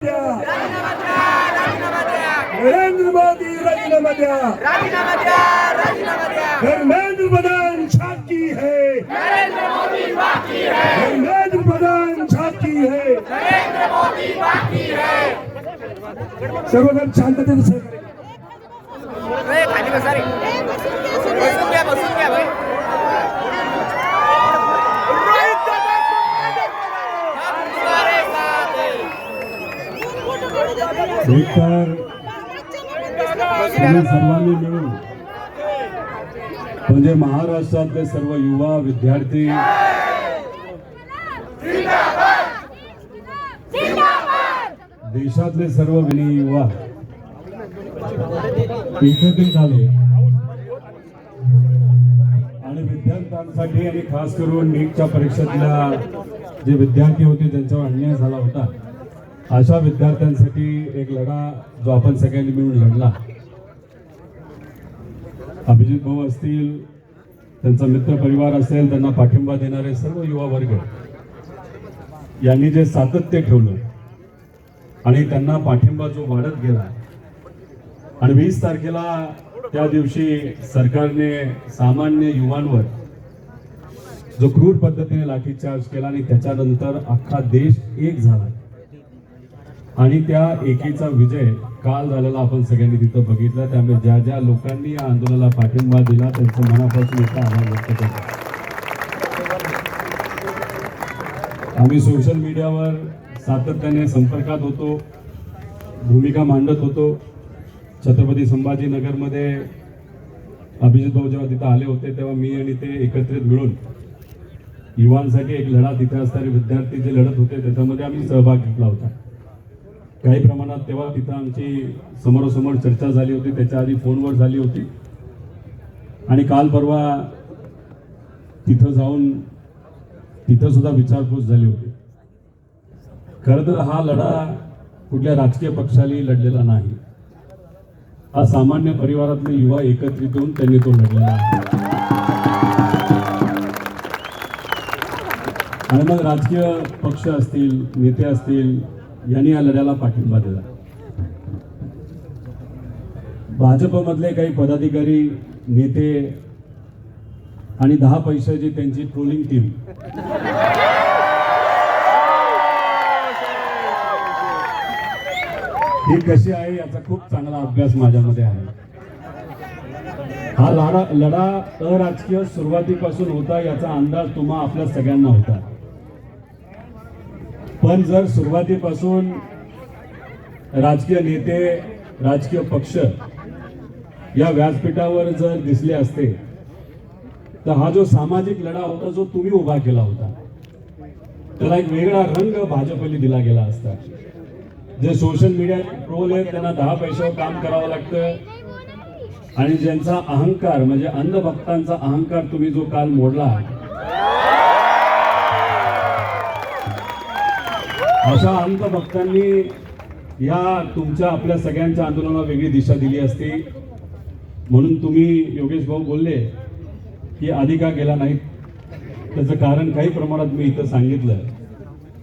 नरेंद्र मोदी राजीनामा द्या, धर्मेंद्र प्रधान झाकी है, नरेंद्र मोदी बाकी है, धर्मेंद्र प्रधान झाकी है। नरेंद्र मोदी बाकी है। सर्वजण शांततेने सहकार्य करा। खाली बसा रे, बसून घ्या भाई। एकतर तुम्ही सर्वांनी मिळून म्हणजे महाराष्ट्रातले सर्व युवा विद्यार्थी देशातले सर्व विनयी युवा एकत्रित झाले आणि विद्यार्थ्यांसाठी आणि खास करून नीटच्या परीक्षेतल्या जे विद्यार्थी होते ज्यांच्यावर अन्याय झाला होता अशा विद्यार्थ्यांसाठी एक लढा जो आपण सगळ्यांनी मिळून लढला। अभिजित भाऊ असतील, त्यांचा मित्र परिवार असेल, त्यांना पाठिंबा देणारे सर्व युवा वर्ग यांनी जे सातत्य ठेवलं आणि त्यांना पाठिंबा जो वाढत गेला आणि 20 तारखेला त्या दिवशी सरकारने सामान्य युवांवर जो क्रूर पद्धतीने लाठीचार्ज केला आणि त्याच्यानंतर अख्खा देश एक झाला आणि त्या एकीचा विजय काल झालेला आपण सगळ्यांनी तिथं बघितला। त्यामुळे ज्या ज्या लोकांनी या आंदोलनाला पाठिंबा दिला त्यांचं मनापासून इथं आभार व्यक्त करतो। आम्ही सोशल मीडियावर सातत्याने संपर्कात होतो, भूमिका मांडत होतो। छत्रपती संभाजीनगरमध्ये अभिजित भाऊ जेव्हा तिथं आले होते तेव्हा मी आणि ते एकत्रित मिळून युवांसाठी एक लढा, तिथे असणारे विद्यार्थी जे लढत होते त्याच्यामध्ये आम्ही सहभाग घेतला होता। काही प्रमाणात तेव्हा तिथं आमची समोरासमोर चर्चा झाली होती, त्याच्या आधी फोनवर झाली होती आणि काल परवा तिथं जाऊन तिथं सुद्धा विचारपूस झाली होती। खरं तर हा लढा कुठल्या राजकीय पक्षाने लढलेला नाही, हा सामान्य परिवारातले युवा एकत्रित होऊन त्यांनी तो लढलेला आहे। आणि मग राजकीय पक्ष असतील, नेते असतील यांनी या लढ्याला पाठिंबा दिला। भाजपमधले काही पदाधिकारी, नेते आणि 10 पैशाची त्यांची ट्रोलिंग टीम ही कशी आहे याचा खूप चांगला अभ्यास माझ्यामध्ये आहे। हा लढा अराजकीय सुरुवातीपासून होता याचा अंदाज तुम्हा आपल्या सगळ्यांना होता, पण जर सुरुवातीपासून राजकीय नेते, राजकीय पक्ष या व्यासपीठावर जर दिसले असते तर हा जो सामाजिक लढा होता जो तुम्ही उभा केला होता त्याला एक वेगळा रंग भाजपने दिला गेला असता। जे सोशल मीडिया ट्रोल आहेत त्यांना 10 पैशावर काम करावं लागतं आणि ज्यांचा अहंकार म्हणजे अंधभक्तांचा अहंकार तुम्ही जो काल मोडला, अशा अंधभक्तांनी या तुमच्या आपल्या सगळ्यांच्या आंदोलनाला वेगळी दिशा दिली असती। म्हणून तुम्ही योगेश भाऊ बोलले की आधी का गेला नाही, त्याचं कारण काही प्रमाणात मी इथं सांगितलं।